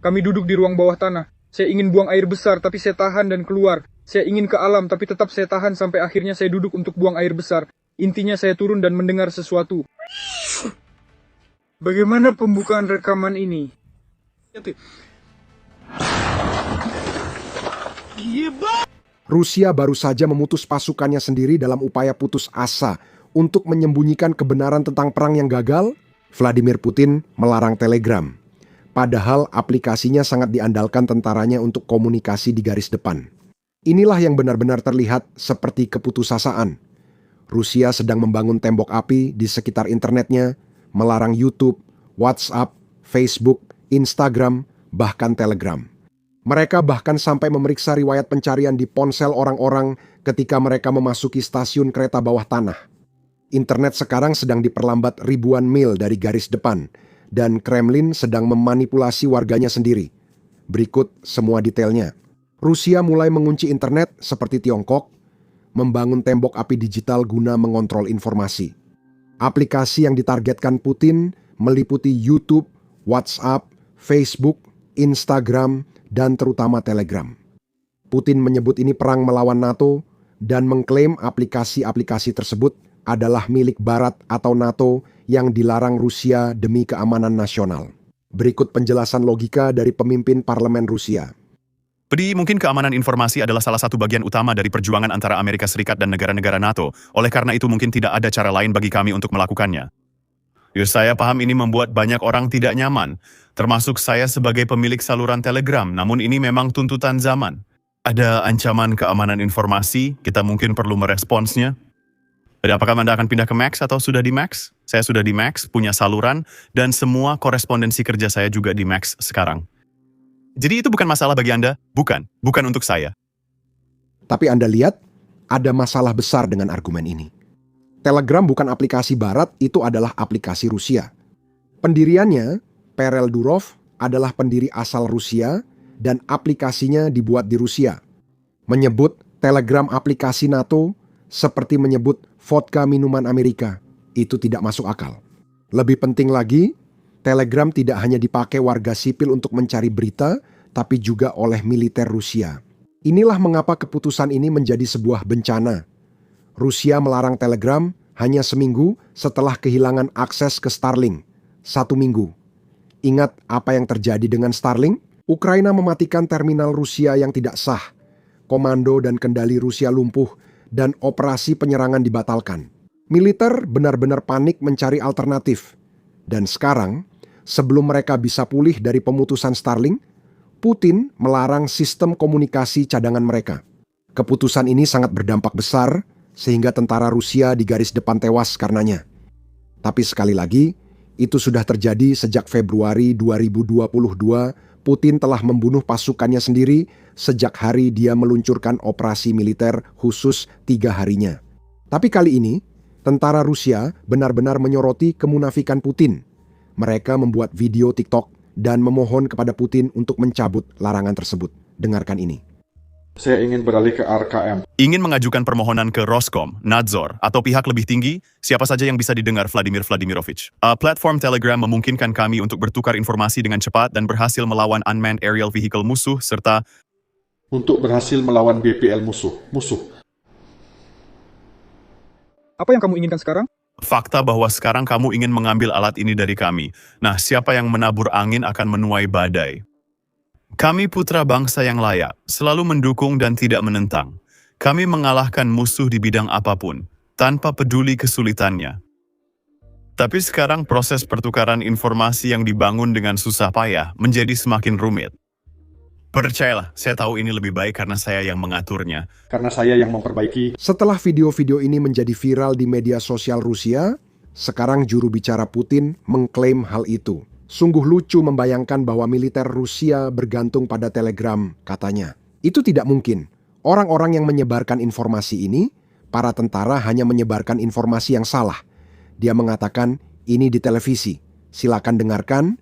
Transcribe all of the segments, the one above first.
Kami duduk di ruang bawah tanah. Saya ingin buang air besar, tapi saya tahan dan keluar. Saya ingin ke alam, tapi tetap saya tahan sampai akhirnya saya duduk untuk buang air besar. Intinya saya turun dan mendengar sesuatu. Bagaimana pembukaan rekaman ini? Rusia baru saja memutus pasukannya sendiri dalam upaya putus asa untuk menyembunyikan kebenaran tentang perang yang gagal. Vladimir Putin melarang Telegram. Padahal aplikasinya sangat diandalkan tentaranya untuk komunikasi di garis depan. Inilah yang benar-benar terlihat seperti keputusasaan. Rusia sedang membangun tembok api di sekitar internetnya, melarang YouTube, WhatsApp, Facebook, Instagram, bahkan Telegram. Mereka bahkan sampai memeriksa riwayat pencarian di ponsel orang-orang ketika mereka memasuki stasiun kereta bawah tanah. Internet sekarang sedang diperlambat ribuan mil dari garis depan, dan Kremlin sedang memanipulasi warganya sendiri. Berikut semua detailnya. Rusia mulai mengunci internet seperti Tiongkok, membangun tembok api digital guna mengontrol informasi. Aplikasi yang ditargetkan Putin meliputi YouTube, WhatsApp, Facebook, Instagram, dan terutama Telegram. Putin menyebut ini perang melawan NATO dan mengklaim aplikasi-aplikasi tersebut adalah milik Barat atau NATO yang dilarang Rusia demi keamanan nasional. Berikut penjelasan logika dari pemimpin parlemen Rusia. Jadi mungkin keamanan informasi adalah salah satu bagian utama dari perjuangan antara Amerika Serikat dan negara-negara NATO. Oleh karena itu mungkin tidak ada cara lain bagi kami untuk melakukannya. Ya, saya paham ini membuat banyak orang tidak nyaman, termasuk saya sebagai pemilik saluran Telegram, namun ini memang tuntutan zaman. Ada ancaman keamanan informasi, kita mungkin perlu meresponsnya. Jadi apakah Anda akan pindah ke Max atau sudah di Max? Saya sudah di Max, punya saluran, dan semua korespondensi kerja saya juga di Max sekarang. Jadi itu bukan masalah bagi Anda? Bukan untuk saya. Tapi Anda lihat, ada masalah besar dengan argumen ini. Telegram bukan aplikasi Barat, itu adalah aplikasi Rusia. Pendiriannya, Pavel Durov, adalah pendiri asal Rusia dan aplikasinya dibuat di Rusia. Menyebut Telegram aplikasi NATO seperti menyebut vodka minuman Amerika, itu tidak masuk akal. Lebih penting lagi, Telegram tidak hanya dipakai warga sipil untuk mencari berita, tapi juga oleh militer Rusia. Inilah mengapa keputusan ini menjadi sebuah bencana. Rusia melarang Telegram hanya seminggu setelah kehilangan akses ke Starlink. 1 minggu. Ingat apa yang terjadi dengan Starlink? Ukraina mematikan terminal Rusia yang tidak sah. Komando dan kendali Rusia lumpuh dan operasi penyerangan dibatalkan. Militer benar-benar panik mencari alternatif. Dan sekarang, sebelum mereka bisa pulih dari pemutusan Starlink, Putin melarang sistem komunikasi cadangan mereka. Keputusan ini sangat berdampak besar, sehingga tentara Rusia di garis depan tewas karenanya. Tapi sekali lagi, itu sudah terjadi sejak Februari 2022, Putin telah membunuh pasukannya sendiri sejak hari dia meluncurkan operasi militer khusus 3 harinya. Tapi kali ini, tentara Rusia benar-benar menyoroti kemunafikan Putin. Mereka membuat video TikTok dan memohon kepada Putin untuk mencabut larangan tersebut. Dengarkan ini. Saya ingin beralih ke RKM. Ingin mengajukan permohonan ke Roskom, Nadzor, atau pihak lebih tinggi, siapa saja yang bisa didengar Vladimir Vladimirovich. Platform Telegram memungkinkan kami untuk bertukar informasi dengan cepat dan berhasil melawan unmanned aerial vehicle musuh, serta Untuk berhasil melawan BPL musuh. Apa yang kamu inginkan sekarang? fakta bahwa sekarang kamu ingin mengambil alat ini dari kami. Nah, siapa yang menabur angin akan menuai badai. Kami putra bangsa yang layak, selalu mendukung dan tidak menentang. Kami mengalahkan musuh di bidang apapun, tanpa peduli kesulitannya. Tapi sekarang proses pertukaran informasi yang dibangun dengan susah payah menjadi semakin rumit. Percayalah, saya tahu ini lebih baik karena saya yang mengaturnya. Karena saya yang memperbaiki. Setelah video-video ini menjadi viral di media sosial Rusia, sekarang juru bicara Putin mengklaim hal itu. Sungguh lucu membayangkan bahwa militer Rusia bergantung pada Telegram, katanya. Itu tidak mungkin. Orang-orang yang menyebarkan informasi ini, para tentara hanya menyebarkan informasi yang salah. Dia mengatakan, ini di televisi. Silakan dengarkan.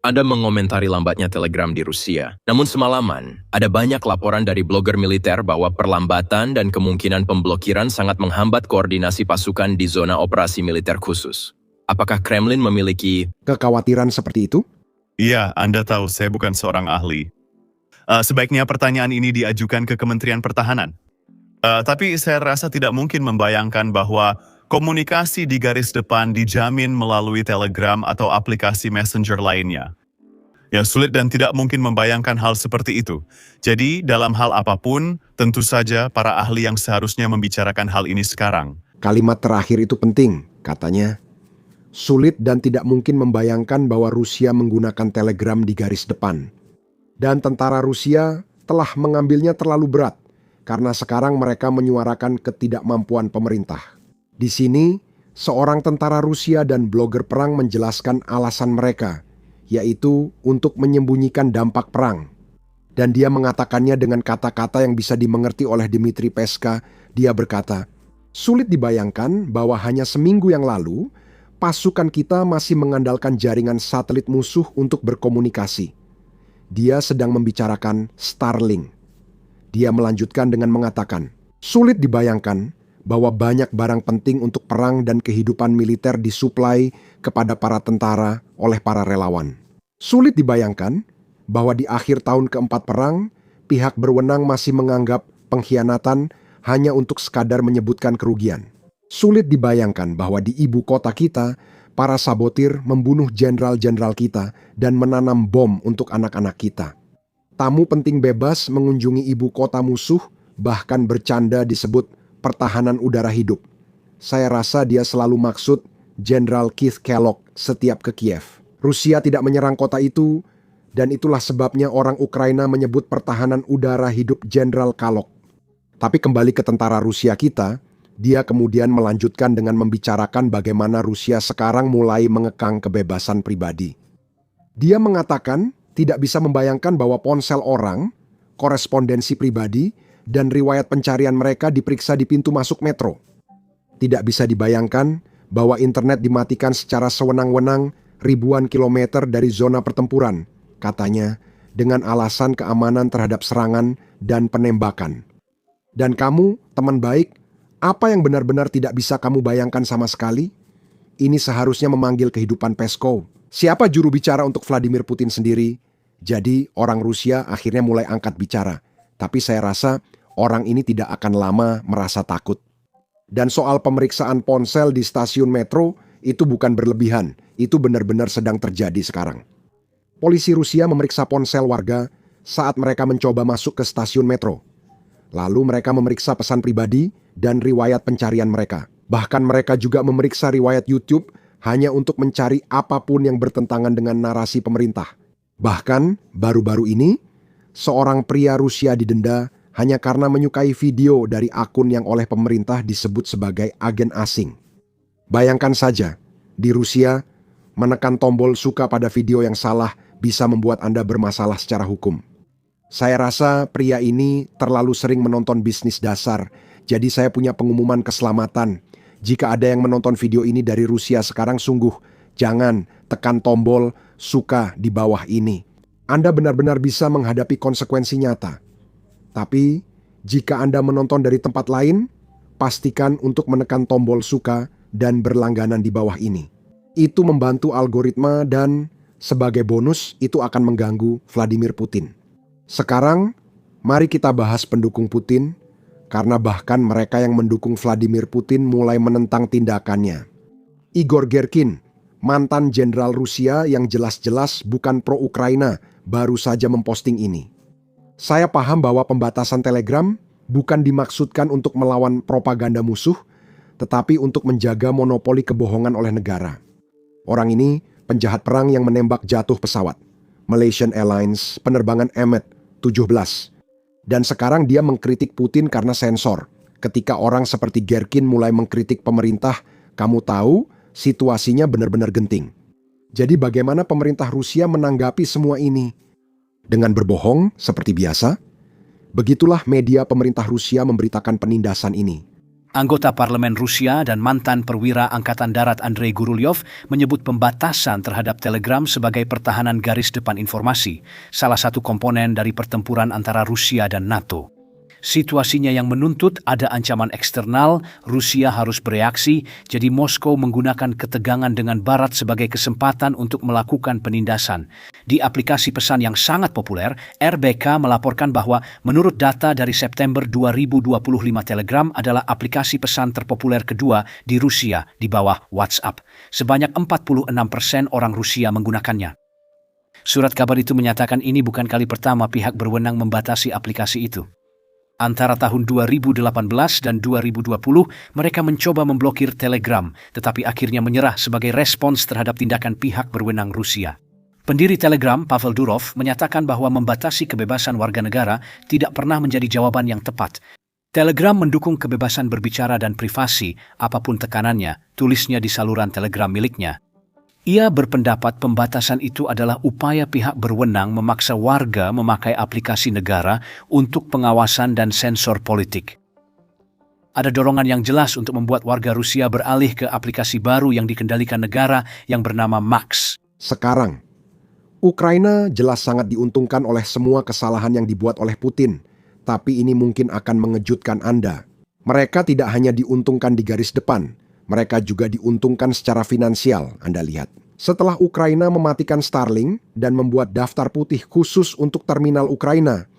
Ada mengomentari lambatnya Telegram di Rusia. Namun semalaman, ada banyak laporan dari blogger militer bahwa perlambatan dan kemungkinan pemblokiran sangat menghambat koordinasi pasukan di zona operasi militer khusus. Apakah Kremlin memiliki Kekhawatiran seperti itu? Iya, Anda tahu saya bukan seorang ahli. Sebaiknya pertanyaan ini diajukan ke Kementerian Pertahanan. Tapi saya rasa tidak mungkin membayangkan bahwa komunikasi di garis depan dijamin melalui Telegram atau aplikasi messenger lainnya. Ya, sulit dan tidak mungkin membayangkan hal seperti itu. Jadi, dalam hal apapun, tentu saja para ahli yang seharusnya membicarakan hal ini sekarang. Kalimat terakhir itu penting, katanya. Sulit dan tidak mungkin membayangkan bahwa Rusia menggunakan Telegram di garis depan. Dan tentara Rusia telah mengambilnya terlalu berat, karena sekarang mereka menyuarakan ketidakmampuan pemerintah. Di sini, seorang tentara Rusia dan blogger perang menjelaskan alasan mereka, yaitu untuk menyembunyikan dampak perang. Dan dia mengatakannya dengan kata-kata yang bisa dimengerti oleh Dmitry Peska. Dia berkata, sulit dibayangkan bahwa hanya seminggu yang lalu, pasukan kita masih mengandalkan jaringan satelit musuh untuk berkomunikasi. Dia sedang membicarakan Starlink. Dia melanjutkan dengan mengatakan, sulit dibayangkan bahwa banyak barang penting untuk perang dan kehidupan militer disuplai kepada para tentara oleh para relawan. Sulit dibayangkan bahwa di akhir tahun keempat perang, pihak berwenang masih menganggap pengkhianatan hanya untuk sekadar menyebutkan kerugian. Sulit dibayangkan bahwa di ibu kota kita, para sabotir membunuh jenderal-jenderal kita dan menanam bom untuk anak-anak kita. Tamu penting bebas mengunjungi ibu kota musuh, bahkan bercanda disebut pertahanan udara hidup. Saya rasa dia selalu maksud Jenderal Keith Kellogg setiap ke Kiev. Rusia tidak menyerang kota itu, dan itulah sebabnya orang Ukraina menyebut pertahanan udara hidup Jenderal Kellogg. Tapi kembali ke tentara Rusia kita, dia kemudian melanjutkan dengan membicarakan bagaimana Rusia sekarang mulai mengekang kebebasan pribadi. Dia mengatakan tidak bisa membayangkan bahwa ponsel orang, korespondensi pribadi, dan riwayat pencarian mereka diperiksa di pintu masuk metro. Tidak bisa dibayangkan bahwa internet dimatikan secara sewenang-wenang ribuan kilometer dari zona pertempuran, katanya, dengan alasan keamanan terhadap serangan dan penembakan. Dan kamu, teman baik, apa yang benar-benar tidak bisa kamu bayangkan sama sekali? Ini seharusnya memanggil kehidupan Peskov. Siapa juru bicara untuk Vladimir Putin sendiri? Jadi orang Rusia akhirnya mulai angkat bicara. Tapi saya rasa orang ini tidak akan lama merasa takut. Dan soal pemeriksaan ponsel di stasiun metro, itu bukan berlebihan. Itu benar-benar sedang terjadi sekarang. Polisi Rusia memeriksa ponsel warga saat mereka mencoba masuk ke stasiun metro. Lalu mereka memeriksa pesan pribadi dan riwayat pencarian mereka. Bahkan mereka juga memeriksa riwayat YouTube hanya untuk mencari apapun yang bertentangan dengan narasi pemerintah. Bahkan baru-baru ini, seorang pria Rusia didenda hanya karena menyukai video dari akun yang oleh pemerintah disebut sebagai agen asing. Bayangkan saja, di Rusia, menekan tombol suka pada video yang salah bisa membuat Anda bermasalah secara hukum. Saya rasa pria ini terlalu sering menonton bisnis dasar, jadi saya punya pengumuman keselamatan. Jika ada yang menonton video ini dari Rusia sekarang, sungguh jangan tekan tombol suka di bawah ini. Anda benar-benar bisa menghadapi konsekuensi nyata. Tapi, jika Anda menonton dari tempat lain, pastikan untuk menekan tombol suka dan berlangganan di bawah ini. Itu membantu algoritma dan, sebagai bonus, itu akan mengganggu Vladimir Putin. Sekarang, mari kita bahas pendukung Putin, karena bahkan mereka yang mendukung Vladimir Putin mulai menentang tindakannya. Igor Gerkin, mantan jenderal Rusia yang jelas-jelas bukan pro-Ukraina, baru saja memposting ini. Saya paham bahwa pembatasan Telegram bukan dimaksudkan untuk melawan propaganda musuh, tetapi untuk menjaga monopoli kebohongan oleh negara. Orang ini penjahat perang yang menembak jatuh pesawat Malaysian Airlines penerbangan MH17. Dan sekarang dia mengkritik Putin karena sensor. Ketika orang seperti Gerkin mulai mengkritik pemerintah, kamu tahu situasinya benar-benar genting. Jadi bagaimana pemerintah Rusia menanggapi semua ini? Dengan berbohong seperti biasa? Begitulah media pemerintah Rusia memberitakan penindasan ini. Anggota parlemen Rusia dan mantan perwira Angkatan Darat Andrei Gurulyov menyebut pembatasan terhadap Telegram sebagai pertahanan garis depan informasi, salah satu komponen dari pertempuran antara Rusia dan NATO. Situasinya yang menuntut ada ancaman eksternal, Rusia harus bereaksi, jadi Moskow menggunakan ketegangan dengan Barat sebagai kesempatan untuk melakukan penindasan. Di aplikasi pesan yang sangat populer, RBK melaporkan bahwa menurut data dari September 2025 Telegram adalah aplikasi pesan terpopuler kedua di Rusia di bawah WhatsApp. Sebanyak 46% orang Rusia menggunakannya. Surat kabar itu menyatakan ini bukan kali pertama pihak berwenang membatasi aplikasi itu. Antara tahun 2018 dan 2020, mereka mencoba memblokir Telegram, tetapi akhirnya menyerah sebagai respons terhadap tindakan pihak berwenang Rusia. Pendiri Telegram, Pavel Durov, menyatakan bahwa membatasi kebebasan warga negara tidak pernah menjadi jawaban yang tepat. Telegram mendukung kebebasan berbicara dan privasi, apapun tekanannya, tulisnya di saluran Telegram miliknya. Ia berpendapat pembatasan itu adalah upaya pihak berwenang memaksa warga memakai aplikasi negara untuk pengawasan dan sensor politik. Ada dorongan yang jelas untuk membuat warga Rusia beralih ke aplikasi baru yang dikendalikan negara yang bernama Max. Sekarang, Ukraina jelas sangat diuntungkan oleh semua kesalahan yang dibuat oleh Putin, tapi ini mungkin akan mengejutkan Anda. Mereka tidak hanya diuntungkan di garis depan, mereka juga diuntungkan secara finansial, Anda lihat. Setelah Ukraina mematikan Starlink dan membuat daftar putih khusus untuk terminal Ukraina,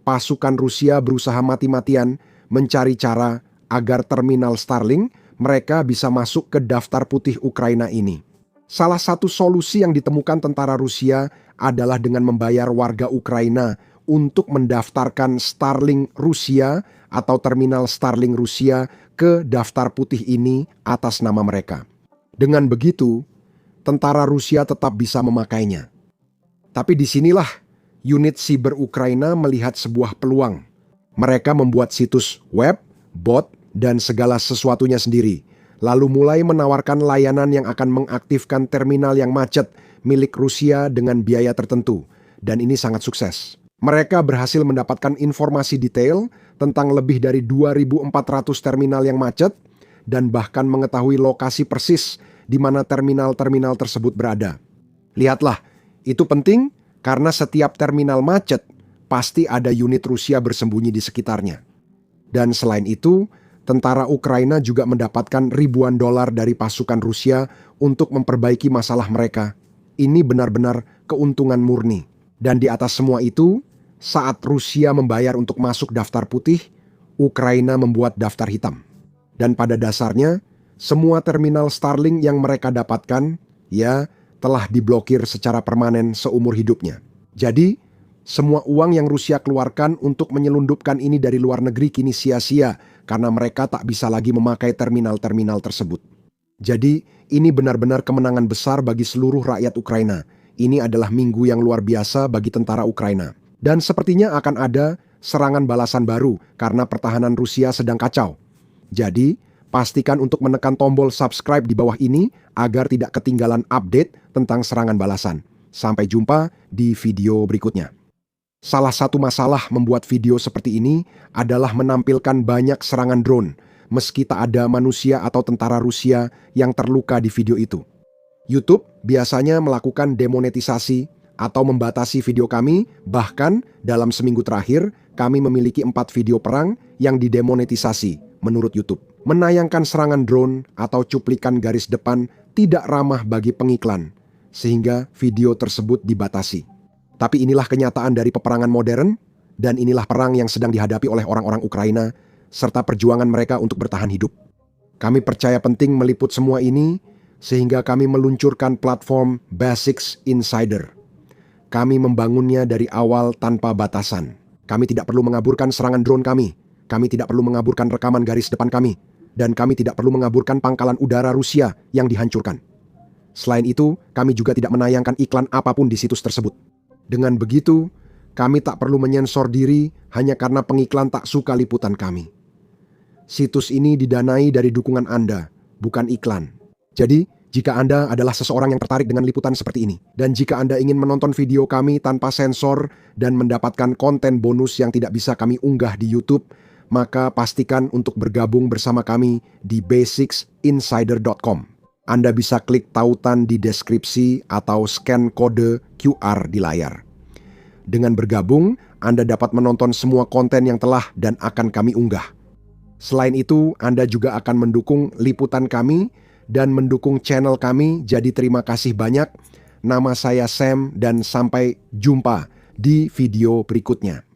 pasukan Rusia berusaha mati-matian mencari cara agar terminal Starlink mereka bisa masuk ke daftar putih Ukraina ini. Salah satu solusi yang ditemukan tentara Rusia adalah dengan membayar warga Ukraina untuk mendaftarkan Starlink Rusia atau terminal Starlink Rusia ke daftar putih ini atas nama mereka. Dengan begitu, tentara Rusia tetap bisa memakainya. Tapi disinilah unit siber Ukraina melihat sebuah peluang. Mereka membuat situs web, bot, dan segala sesuatunya sendiri. Lalu mulai menawarkan layanan yang akan mengaktifkan terminal yang macet milik Rusia dengan biaya tertentu. Dan ini sangat sukses. Mereka berhasil mendapatkan informasi detail tentang lebih dari 2.400 terminal yang macet dan bahkan mengetahui lokasi persis di mana terminal-terminal tersebut berada. Lihatlah, itu penting karena setiap terminal macet pasti ada unit Rusia bersembunyi di sekitarnya. Dan selain itu, tentara Ukraina juga mendapatkan ribuan dolar dari pasukan Rusia untuk memperbaiki masalah mereka. Ini benar-benar keuntungan murni. Dan di atas semua itu, saat Rusia membayar untuk masuk daftar putih, Ukraina membuat daftar hitam. Dan pada dasarnya, semua terminal Starlink yang mereka dapatkan, ya, telah diblokir secara permanen seumur hidupnya. Jadi, semua uang yang Rusia keluarkan untuk menyelundupkan ini dari luar negeri kini sia-sia karena mereka tak bisa lagi memakai terminal-terminal tersebut. Jadi, ini benar-benar kemenangan besar bagi seluruh rakyat Ukraina. Ini adalah minggu yang luar biasa bagi tentara Ukraina. Dan sepertinya akan ada serangan balasan baru karena pertahanan Rusia sedang kacau. Jadi, pastikan untuk menekan tombol subscribe di bawah ini agar tidak ketinggalan update tentang serangan balasan. Sampai jumpa di video berikutnya. Salah satu masalah membuat video seperti ini adalah menampilkan banyak serangan drone, meski tak ada manusia atau tentara Rusia yang terluka di video itu. YouTube biasanya melakukan demonetisasi atau membatasi video kami, bahkan dalam seminggu terakhir kami memiliki 4 video perang yang didemonetisasi menurut YouTube. Menayangkan serangan drone atau cuplikan garis depan tidak ramah bagi pengiklan, sehingga video tersebut dibatasi. Tapi inilah kenyataan dari peperangan modern, dan inilah perang yang sedang dihadapi oleh orang-orang Ukraina, serta perjuangan mereka untuk bertahan hidup. Kami percaya penting meliput semua ini, sehingga kami meluncurkan platform Basics Insider. Kami membangunnya dari awal tanpa batasan. Kami tidak perlu mengaburkan serangan drone kami. Kami tidak perlu mengaburkan rekaman garis depan kami. Dan kami tidak perlu mengaburkan pangkalan udara Rusia yang dihancurkan. Selain itu, kami juga tidak menayangkan iklan apapun di situs tersebut. Dengan begitu, kami tak perlu menyensor diri hanya karena pengiklan tak suka liputan kami. Situs ini didanai dari dukungan Anda, bukan iklan. Jadi, jika Anda adalah seseorang yang tertarik dengan liputan seperti ini, dan jika Anda ingin menonton video kami tanpa sensor dan mendapatkan konten bonus yang tidak bisa kami unggah di YouTube, maka pastikan untuk bergabung bersama kami di basicsinsider.com. Anda bisa klik tautan di deskripsi atau scan kode QR di layar. Dengan bergabung, Anda dapat menonton semua konten yang telah dan akan kami unggah. Selain itu, Anda juga akan mendukung liputan kami dan mendukung channel kami, jadi terima kasih banyak. Nama saya Sam dan sampai jumpa di video berikutnya.